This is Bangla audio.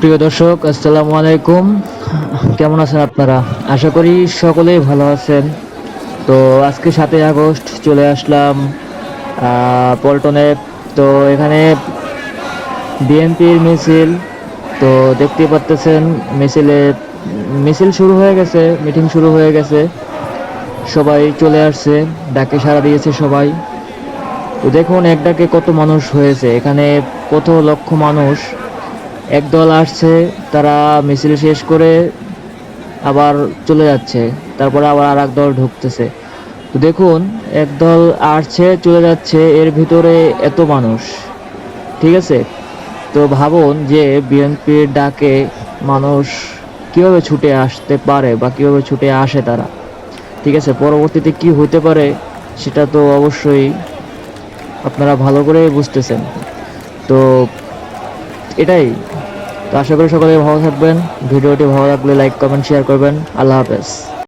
প্রিয় দর্শক, আসসালামু আলাইকুম। কেমন আছেন আপনারা? আশা করি সকলেই ভালো আছেন। তো আজকে 7ই আগস্ট চলে আসলাম পল্টনে। তো এখানে বিএনপির মিছিল। তো দেখতেই পাচ্তেছেন, মিছিল শুরু হয়ে গেছে, মিটিং শুরু হয়ে গেছে। সবাই চলে আসছে, ডাকে সাড়া দিয়েছে সবাই। তো দেখুন, এক ডাকে কত মানুষ হয়েছে এখানে, কত লক্ষ মানুষ। একদল আসছে, তারা মিছিল শেষ করে আবার চলে যাচ্ছে, তারপরে আবার আর এক দল ঢুকতেছে। তো দেখুন, একদল আসছে চলে যাচ্ছে, এর ভিতরে এত মানুষ। ঠিক আছে, তো ভাবুন যে বিএনপির ডাকে মানুষ কিভাবে ছুটে আসতে পারে বা কিভাবে ছুটে আসে তারা। ঠিক আছে, পরবর্তীতে কি হতে পারে সেটা তো অবশ্যই আপনারা ভালো করে বুঝতেছেন। তো এটাই। তো আশা করি সকলে ভালো থাকবেন। ভিডিওটি ভালো লাগলে লাইক কমেন্ট শেয়ার করবেন। আল্লাহ হাফেজ।